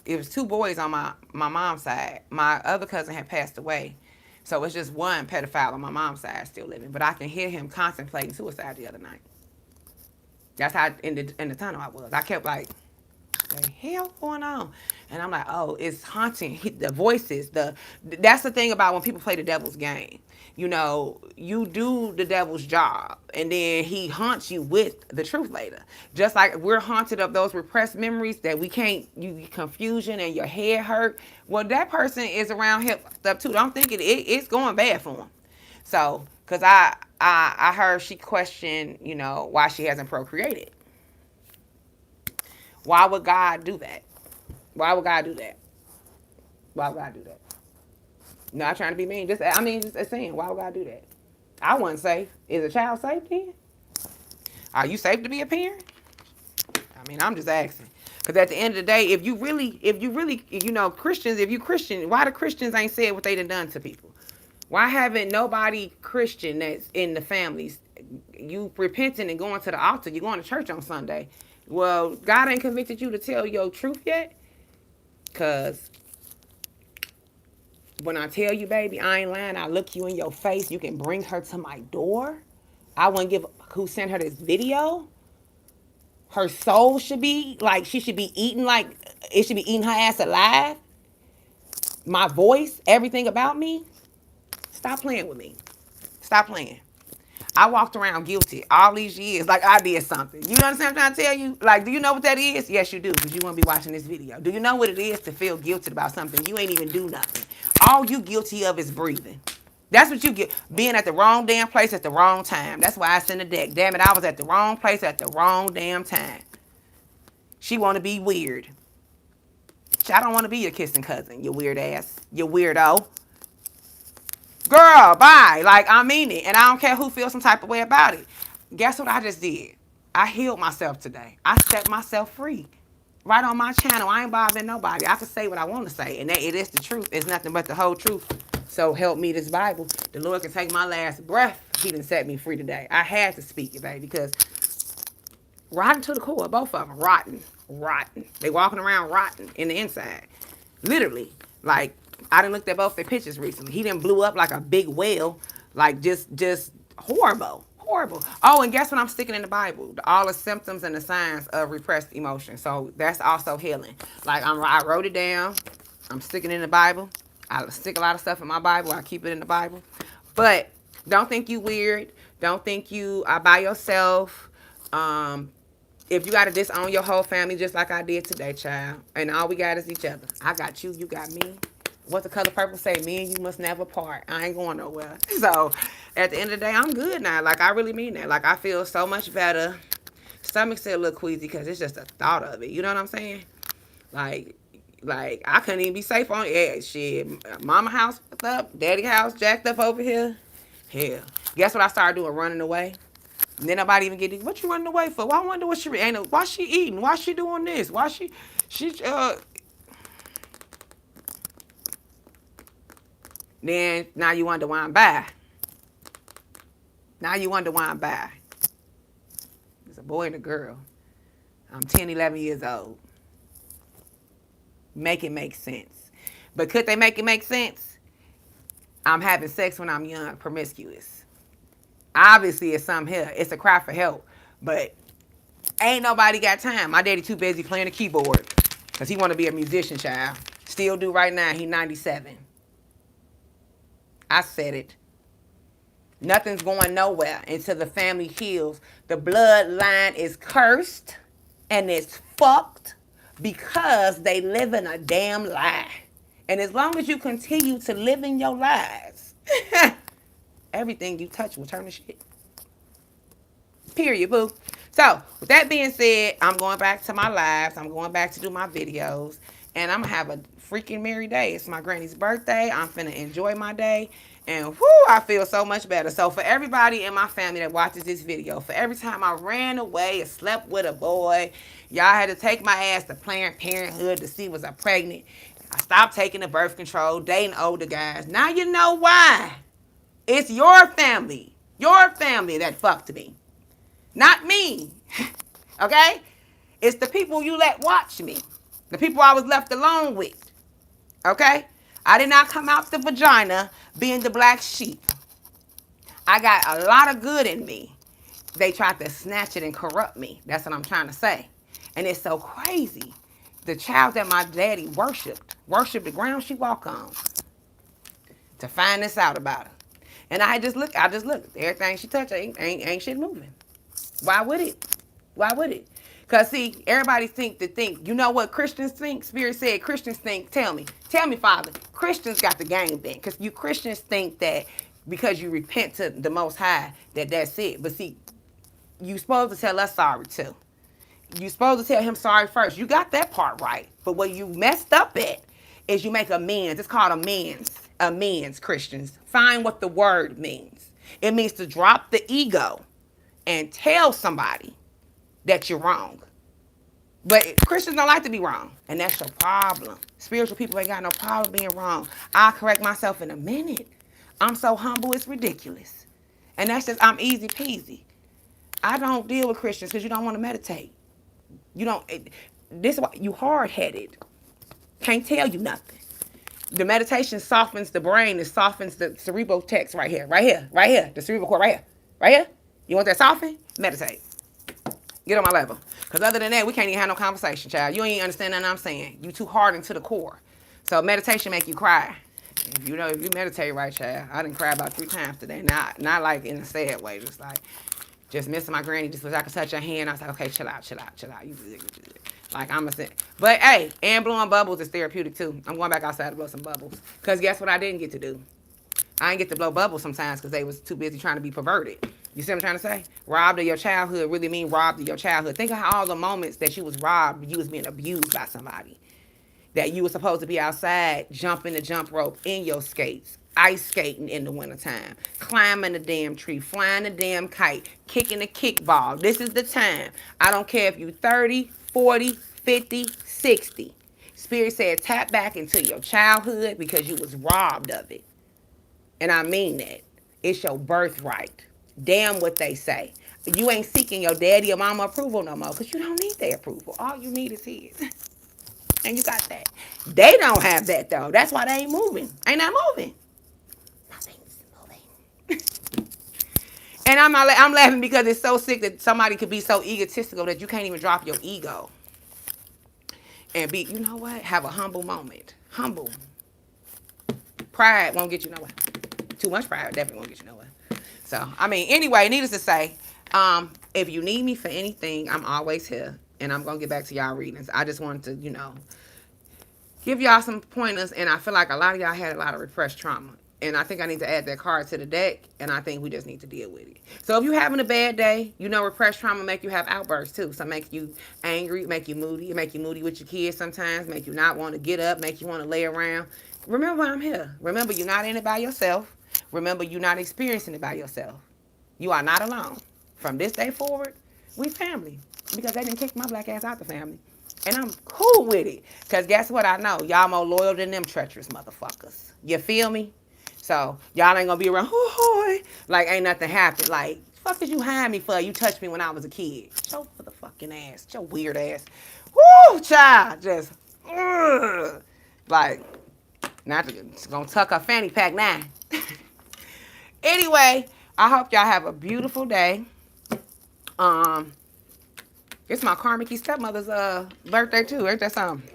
Speaker 1: it was two boys on my mom's side. My other cousin had passed away, so it's just one pedophile on my mom's side still living. But I can hear him contemplating suicide the other night. That's how in the tunnel I was. I kept like, what the hell going on? And I'm like, oh, it's haunting. The voices, that's the thing about when people play the devil's game. You do the devil's job, and then he haunts you with the truth later. Just like we're haunted of those repressed memories that we can't, you get confusion and your head hurt. Well, that person is around here up too. Don't think it's going bad for them. So, because I heard she questioned, why she hasn't procreated. Why would God do that? Why would God do that? Why would God do that? Not trying to be mean. Just saying. Why would God do that? I wasn't safe. Is a child safe then? Are you safe to be a parent? I'm just asking. Because at the end of the day, Christians, if you Christian, why the Christians ain't said what they done to people? Why haven't nobody Christian that's in the families, you repenting and going to the altar, you going to church on Sunday? Well, God ain't convicted you to tell your truth yet? Because when I tell you, baby, I ain't lying, I look you in your face, you can bring her to my door. I wouldn't give who sent her this video. Her soul should be like, she should be eating like, it should be eating her ass alive. My voice, everything about me. Stop playing with me. Stop playing. I walked around guilty all these years like I did something. You understand what I'm trying to tell you? Like, do you know what that is? Yes, you do, because you want to be watching this video. Do you know what it is to feel guilty about something? You ain't even do nothing. All you guilty of is breathing. That's what you get. Being at the wrong damn place at the wrong time. That's why I sent a deck. Damn it, I was at the wrong place at the wrong damn time. She want to be weird. I don't want to be your kissing cousin, you weird ass. You weirdo. Girl, bye. Like, I mean it. And I don't care who feels some type of way about it. Guess what I just did? I healed myself today. I set myself free. Right on my channel. I ain't bothering nobody. I can say what I want to say. And that it is the truth. It's nothing but the whole truth. So help me this Bible. The Lord can take my last breath. He done set me free today. I had to speak it, baby, because rotten to the core. Both of them. Rotten. Rotten. They walking around rotten in the inside. Literally. Like, I done looked at both their pictures recently. He done blew up like a big whale. Like, just horrible. Horrible. Oh, and guess what I'm sticking in the Bible? All the symptoms and the signs of repressed emotion. So that's also healing. Like, I wrote it down. I'm sticking in the Bible. I stick a lot of stuff in my Bible. I keep it in the Bible. But don't think you weird. Don't think you are by yourself. If you got to disown your whole family just like I did today, child, and all we got is each other. I got you, you got me. What the color purple say? Me and you must never part. I ain't going nowhere. So at the end of the day, I'm good now. Like, I really mean that. Like, I feel so much better. Stomach still a little queasy because it's just the thought of it. You know what I'm saying? Like, I couldn't even be safe on edge. Shit, mama house fucked up, daddy house jacked up over here. Hell, guess what I started doing? Running away. And then nobody even get it. What you running away for? Well, I wonder what she ain't. Why she eating? Why she doing this? Why she. Then now you wonder why I'm by. Now you wonder why I'm by. It's a boy and a girl. I'm 10, 11 years old. Make it make sense. But could they make it make sense? I'm having sex when I'm young, promiscuous. Obviously, it's something here. It's a cry for help. But ain't nobody got time. My daddy too busy playing the keyboard because he want to be a musician, child. Still do right now. He 97. I said it. Nothing's going nowhere until the family heals. The bloodline is cursed and it's fucked because they live in a damn lie. And as long as you continue to live in your lies, everything you touch will turn to shit. Period, boo. So, with that being said, I'm going back to my lives. I'm going back to do my videos. And I'm going to have a freaking merry day. It's my granny's birthday. I'm finna enjoy my day. And whoo, I feel so much better. So, for everybody in my family that watches this video, for every time I ran away and slept with a boy, y'all had to take my ass to Planned Parenthood to see was I pregnant. I stopped taking the birth control, dating older guys. Now you know why. It's your family that fucked me. Not me. Okay? It's the people you let watch me. The people I was left alone with. Okay? I did not come out the vagina being the black sheep. I got a lot of good in me. They tried to snatch it and corrupt me. That's what I'm trying to say. And it's so crazy. The child that my daddy worshiped the ground she walked on, to find this out about her. And I just looked. Everything she touched ain't shit moving. Why would it? Why would it? Because, see, everybody think, you know what Christians think? Spirit said Christians think, tell me, Father, Christians got the game bent. Because you Christians think that because you repent to the Most High, that's it. But see, you supposed to tell us sorry too. You supposed to tell him sorry first. You got that part right. But what you messed up at is you make amends. It's called amends. Amends, Christians. Find what the word means. It means to drop the ego and tell somebody that you're wrong. But Christians don't like to be wrong, and that's your problem. Spiritual people ain't got no problem being wrong. I'll correct myself in a minute. I'm so humble, it's ridiculous. And that's just, I'm easy peasy. I don't deal with Christians because you don't want to meditate. You don't, this is why you hard headed. Can't tell you nothing. The meditation softens the brain, it softens the cerebral text right here, right here, right here, the cerebral cord right here, right here. You want that softened? Meditate. Get on my level. Because other than that, we can't even have no conversation, child. You ain't even understand nothing I'm saying. You too hardened to the core. So meditation make you cry. If you meditate right, child. I didn't cry about 3 times today. Not like in a sad way. Just like, just missing my granny. Just wish I could touch her hand. I was like, okay, chill out, chill out, chill out. You good. Like, I'm a sin. But, hey, and blowing bubbles is therapeutic, too. I'm going back outside to blow some bubbles. Because guess what I didn't get to do? I didn't get to blow bubbles sometimes because they was too busy trying to be perverted. You see what I'm trying to say? Robbed of your childhood really mean robbed of your childhood. Think of how all the moments that you was robbed, you was being abused by somebody. That you were supposed to be outside jumping the jump rope in your skates, ice skating in the wintertime, climbing the damn tree, flying the damn kite, kicking the kickball. This is the time. I don't care if you 30, 40, 50, 60. Spirit said tap back into your childhood because you was robbed of it. And I mean that. It's your birthright. Damn what they say. You ain't seeking your daddy or mama approval no more because you don't need their approval. All you need is his. And you got that. They don't have that though. That's why they ain't moving. Ain't not moving. Nothing's moving. And I'm laughing because it's so sick that somebody could be so egotistical that you can't even drop your ego. And be, you know what? Have a humble moment. Humble. Pride won't get you nowhere. Too much pride definitely won't get you nowhere. So, I mean, anyway, needless to say, if you need me for anything, I'm always here. And I'm going to get back to y'all readings. I just wanted to, give y'all some pointers. And I feel like a lot of y'all had a lot of repressed trauma. And I think I need to add that card to the deck. And I think we just need to deal with it. So if you're having a bad day, repressed trauma make you have outbursts too. So make you angry, make you moody. Make you moody with your kids sometimes. Make you not want to get up. Make you want to lay around. Remember, I'm here. Remember, you're not in it by yourself. Remember, you're not experiencing it by yourself. You are not alone. From this day forward, we family. Because they didn't kick my black ass out the family. And I'm cool with it. Because guess what I know? Y'all more loyal than them treacherous motherfuckers. You feel me? So, y'all ain't going to be around, like ain't nothing happened. Like, fuck did you hide me for? You touched me when I was a kid. Show for the fucking ass. Your weird ass. Woo, child. Just, like, not going to tuck her fanny pack now. Anyway, I hope y'all have a beautiful day. It's my karmic stepmother's birthday too. Ain't that something?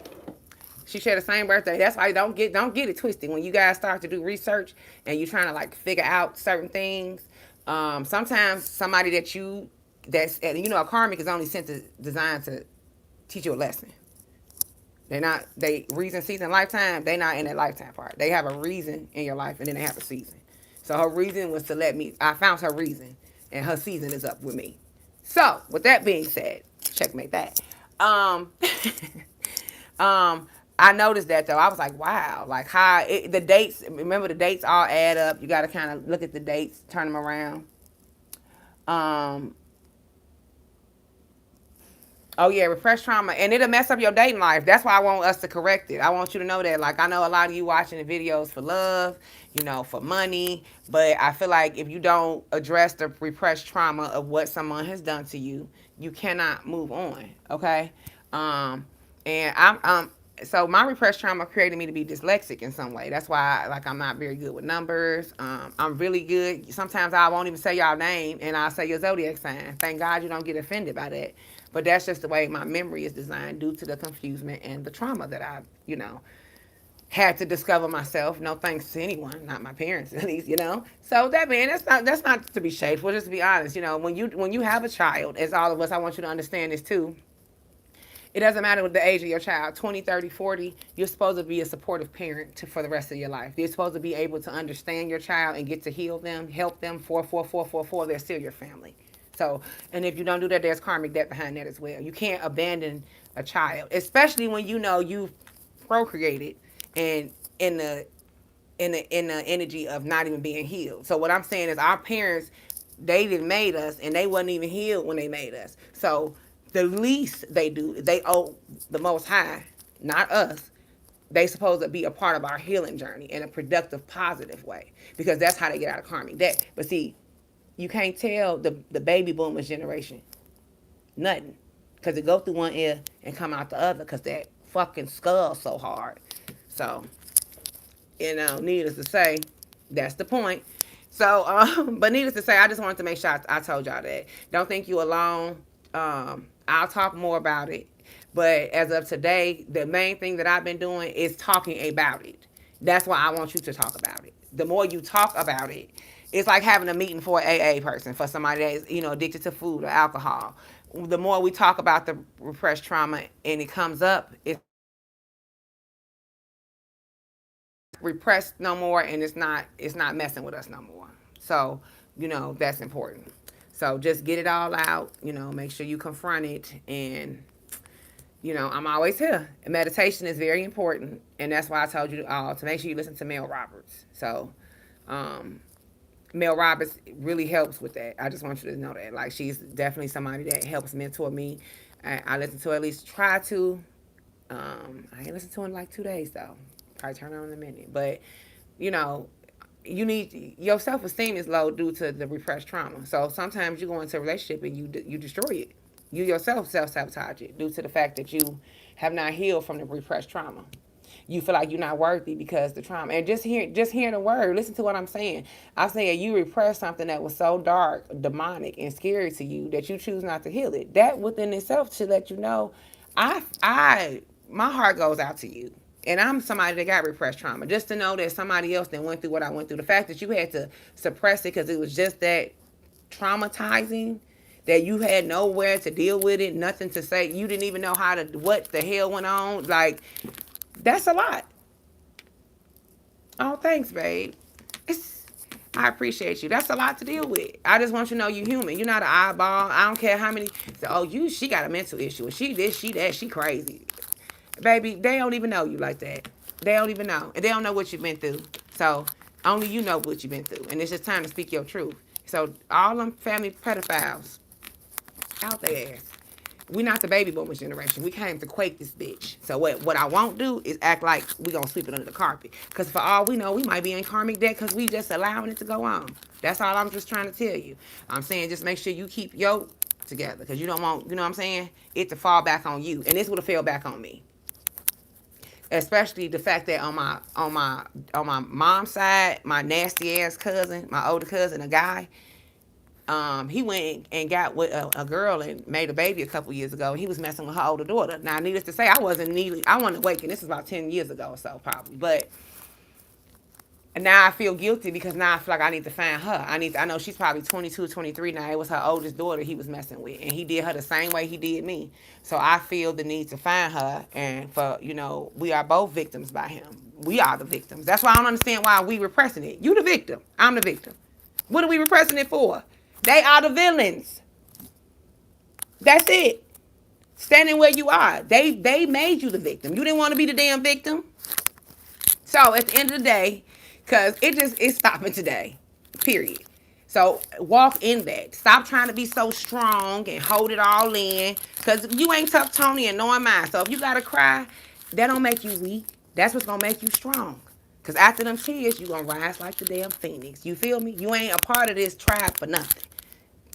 Speaker 1: She shared the same birthday. That's why don't get it twisted. When you guys start to do research and you're trying to like figure out certain things, sometimes somebody that's a karmic is only designed to teach you a lesson. They reason, season, lifetime. They not in that lifetime part. They have a reason in your life and then they have a season. So her reason was I found her reason and her season is up with me. So with that being said, checkmate that. I noticed that though. I was like, wow, like how the dates. Remember the dates all add up. You got to kind of look at the dates, turn them around. Oh yeah, repressed trauma, and it'll mess up your dating life. That's why I want us to correct it. I want you to know that. Like I know a lot of you watching the videos for love, for money, but I feel like if you don't address the repressed trauma of what someone has done to you, you cannot move on. Okay, and I'm so my repressed trauma created me to be dyslexic in some way. That's why I'm not very good with numbers. I'm really good. Sometimes I won't even say y'all name and I'll say your zodiac sign. Thank God you don't get offended by that. But that's just the way my memory is designed due to the confusion and the trauma that I, had to discover myself. No thanks to anyone, not my parents at least, So that's not to be shameful, just to be honest. When you have a child, as all of us, I want you to understand this too. It doesn't matter what the age of your child, 20, 30, 40, you're supposed to be a supportive parent for the rest of your life. You're supposed to be able to understand your child and get to heal them, help them, they're still your family. So, and if you don't do that, there's karmic debt behind that as well. You can't abandon a child, especially when you know you've procreated and in the in the energy of not even being healed. So what I'm saying is our parents, they didn't made us and they wasn't even healed when they made us. So the least they do, they owe the most high, not us. They supposed to be a part of our healing journey in a productive, positive way. Because that's how they get out of karmic debt. But see, you can't tell the baby boomers generation nothing. Because it go through one ear and come out the other because that fucking skull so hard. So needless to say, that's the point. So, but needless to say, I just wanted to make sure I told y'all that. Don't think you alone. I'll talk more about it. But as of today, the main thing that I've been doing is talking about it. That's why I want you to talk about it. The more you talk about it, it's like having a meeting for an AA person, for somebody that's, addicted to food or alcohol. The more we talk about the repressed trauma and it comes up, it's repressed no more and it's not messing with us no more. So, that's important. So just get it all out, make sure you confront it and I'm always here. And meditation is very important and that's why I told you all to make sure you listen to Mel Roberts. So Mel Roberts really helps with that. I just want you to know that. Like she's definitely somebody that helps mentor me. I listen to her, at least try to. I ain't listened to her in like 2 days though. Probably turn on in a minute. But you know, you need your self esteem is low due to the repressed trauma. So sometimes you go into a relationship and you destroy it. You yourself self sabotage it due to the fact that you have not healed from the repressed trauma. You feel like you're not worthy because the trauma. And just hearing the word, listen to what I'm saying. I'm saying you repressed something that was so dark, demonic, and scary to you that you choose not to heal it. That within itself should let you know, my heart goes out to you. And I'm somebody that got repressed trauma. Just to know that somebody else that went through what I went through. The fact that you had to suppress it because it was just that traumatizing that you had nowhere to deal with it, nothing to say. You didn't even know what the hell went on. Like, that's a lot. Oh, thanks, babe. It's, I appreciate you. That's a lot to deal with. I just want you to know you're human. You're not an eyeball. I don't care how many. So, she got a mental issue. And she this, she that, she crazy. Baby, they don't even know you like that. They don't even know. And they don't know what you've been through. So, only you know what you've been through. And it's just time to speak your truth. So, all them family pedophiles out there. We not the baby boomers generation. We came to quake this bitch. So what I won't do is act like we gonna sweep it under the carpet. Because for all we know, we might be in karmic debt because we just allowing it to go on. That's all I'm just trying to tell you. I'm saying just make sure you keep your together because you don't want, you know what I'm saying, it to fall back on you. And this would have fell back on me. Especially the fact that on my mom's side, my nasty ass cousin, my older cousin, a guy, he went and got with a girl and made a baby a couple years ago. And he was messing with her older daughter. Now, needless to say, I wasn't awakened. This is about 10 years ago or so, probably. But now I feel guilty because now I feel like I need to find her. I know she's probably 22, 23 now. It was her oldest daughter he was messing with. And he did her the same way he did me. So I feel the need to find her. And we are both victims by him. We are the victims. That's why I don't understand why we repressing it. You the victim. I'm the victim. What are we repressing it for? They are the villains. That's it. Standing where you are. They made you the victim. You didn't want to be the damn victim. So at the end of the day, because it's stopping today. Period. So walk in that. Stop trying to be so strong and hold it all in. Because you ain't tough Tony and knowing mine. So if you gotta cry, that don't make you weak. That's what's gonna make you strong. Because after them tears, you gonna rise like the damn phoenix. You feel me? You ain't a part of this tribe for nothing.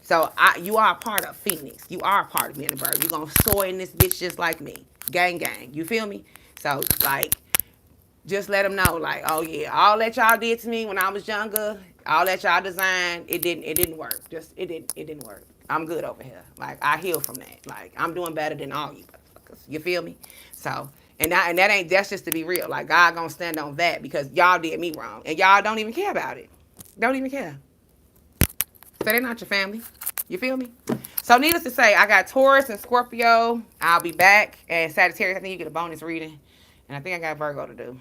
Speaker 1: So you are a part of Phoenix. You are a part of being a bird. You gonna soar in this bitch just like me. Gang, gang. You feel me? So like, just let them know, like, oh yeah, all that y'all did to me when I was younger, all that y'all designed, it didn't work. It didn't work. I'm good over here. Like I heal from that. Like I'm doing better than all you motherfuckers. You feel me? So that's just to be real. Like God gonna stand on that because y'all did me wrong and y'all don't even care about it. Don't even care. So they're not your family. You feel me? So needless to say, I got Taurus and Scorpio. I'll be back. And Sagittarius, I think you get a bonus reading. And I think I got Virgo to do.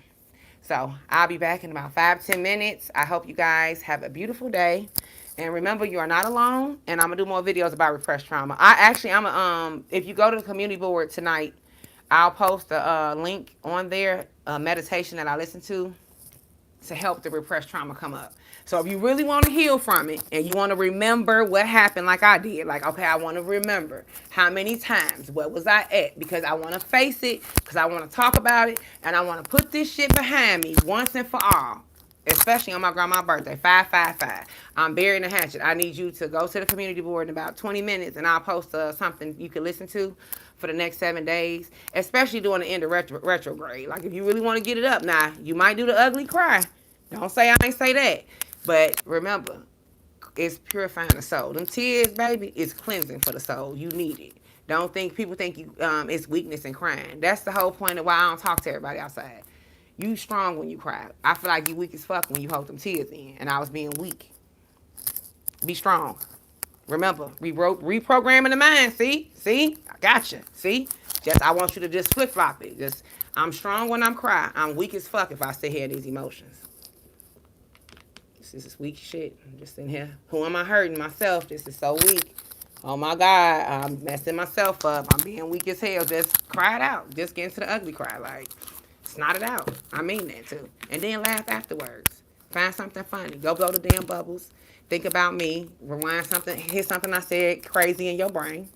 Speaker 1: So I'll be back in about 5-10 minutes. I hope you guys have a beautiful day. And remember, you are not alone. And I'm gonna do more videos about repressed trauma. I'm if you go to the community board tonight, I'll post a link on there, a meditation that I listen to help the repressed trauma come up. So if you really want to heal from it and you want to remember what happened like I did, like, okay, I want to remember how many times, what was I at? Because I want to face it, because I want to talk about it, and I want to put this shit behind me once and for all. Especially on my grandma's birthday, 555. I'm burying the hatchet. I need you to go to the community board in about 20 minutes, and I'll post something you can listen to for the next 7 days, especially during the end of retrograde. Like, if you really want to get it up, now, you might do the ugly cry. Don't say I ain't say that. But remember, it's purifying the soul. Them tears, baby, is cleansing for the soul. You need it. Don't think people think you it's weakness and crying. That's the whole point of why I don't talk to everybody outside. You strong when you cry. I feel like you weak as fuck when you hold them tears in. And I was being weak. Be strong. Remember, reprogramming the mind. See, I gotcha. See, just I want you to just flip flop it. Just I'm strong when I'm crying. I'm weak as fuck if I sit here in these emotions. This is weak shit. I'm just in here. Who am I hurting? Myself. This is so weak. Oh my God, I'm messing myself up. I'm being weak as hell. Just cry it out. Just get into the ugly cry. Like, snot it out. I mean that too. And then laugh afterwards. Find something funny. Go blow the damn bubbles. Think about me. Rewind something. Hear something I said crazy in your brain.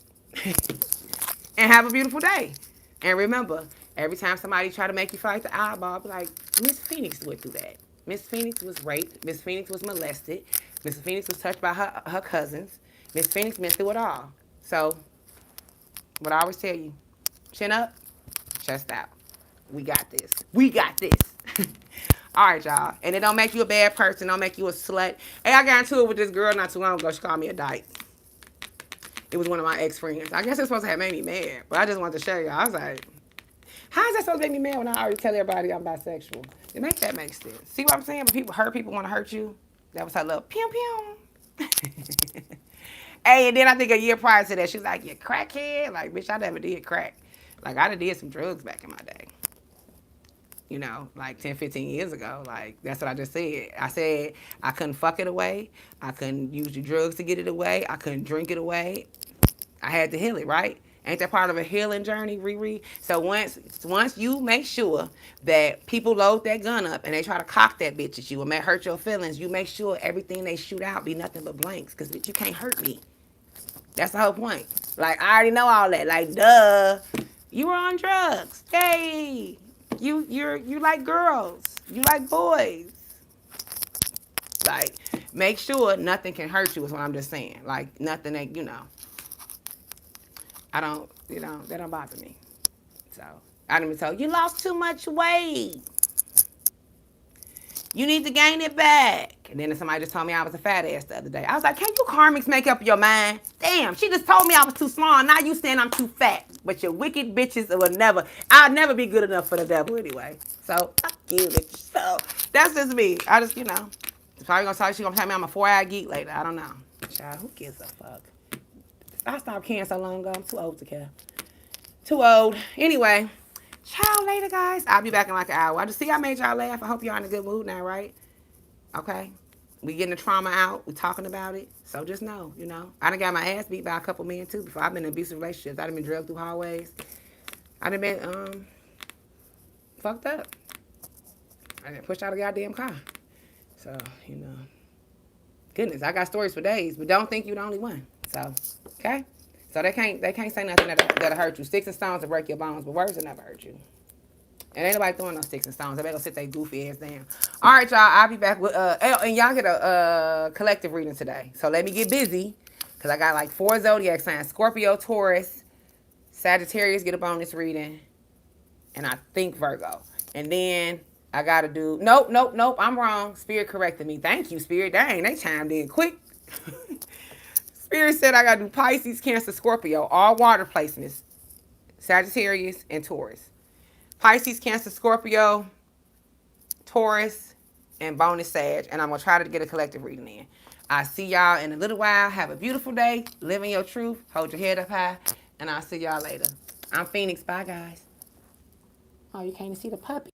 Speaker 1: And have a beautiful day. And remember, every time somebody try to make you feel like the eyeball, be like, Miss Phoenix went through that. Miss Phoenix was raped. Miss Phoenix was molested. Miss Phoenix was touched by her cousins. Miss Phoenix went through it all. So, what I always tell you, chin up, chest out. We got this. We got this. All right, y'all. And it don't make you a bad person. Don't make you a slut. Hey, I got into it with this girl not too long ago. She called me a dyke. It was one of my ex-friends. I guess it's supposed to have made me mad. But I just wanted to show you. I was like, how is that supposed to make me mad when I already tell everybody I'm bisexual? It makes that make sense. See what I'm saying? When people want to hurt you. That was her little pew pew. Hey, and then I think a year prior to that, she was like, you crackhead? Like, bitch, I never did crack. Like, I did some drugs back in my day. You know, like 10, 15 years ago. Like, that's what I just said. I said I couldn't fuck it away. I couldn't use the drugs to get it away. I couldn't drink it away. I had to heal it, right? Ain't that part of a healing journey, Riri? So once you make sure that people load that gun up and they try to cock that bitch at you and may hurt your feelings, you make sure everything they shoot out be nothing but blanks. Because, bitch, you can't hurt me. That's the whole point. Like, I already know all that. Like, duh. You were on drugs. Hey. You like girls. You like boys. Like, make sure nothing can hurt you is what I'm just saying. Like, nothing that, that don't bother me. So, I didn't even tell you lost too much weight. You need to gain it back. And then somebody just told me I was a fat ass the other day. I was like, can you karmics make up your mind? Damn, she just told me I was too small. And now you saying I'm too fat. But your wicked bitches I'll never be good enough for the devil anyway. So, fuck you, bitch. So, that's just me. I just, probably she's gonna tell me I'm a 4-hour geek later. I don't know. Child, who gives a fuck? I stopped caring so long ago. I'm too old to care. Too old. Anyway. Ciao later, guys. I'll be back in like an hour. I just see I made y'all laugh. I hope y'all in a good mood now, right? Okay? We getting the trauma out. We talking about it. So just know, I done got my ass beat by a couple men, too, before. I've been in abusive relationships. I done been drugged through hallways. I done been, fucked up. I done pushed out a goddamn car. So, goodness, I got stories for days, but don't think you the only one. So, okay? So they can't say nothing that'll hurt you. Sticks and stones will break your bones, but words will never hurt you. And ain't nobody throwing no sticks and stones. They better go sit their goofy ass down. All right, y'all. I'll be back with and y'all get a collective reading today. So let me get busy, because I got like 4 zodiac signs: Scorpio, Taurus, Sagittarius get a bonus reading, and I think Virgo. And then I gotta do nope. I'm wrong. Spirit corrected me. Thank you, Spirit. Dang, they chimed in quick. Spirit said I got to do Pisces, Cancer, Scorpio, all water placements, Sagittarius, and Taurus. Pisces, Cancer, Scorpio, Taurus, and bonus Sag. And I'm going to try to get a collective reading in. I'll see y'all in a little while. Have a beautiful day. Live in your truth. Hold your head up high. And I'll see y'all later. I'm Phoenix. Bye, guys. Oh, you can't even see the puppy.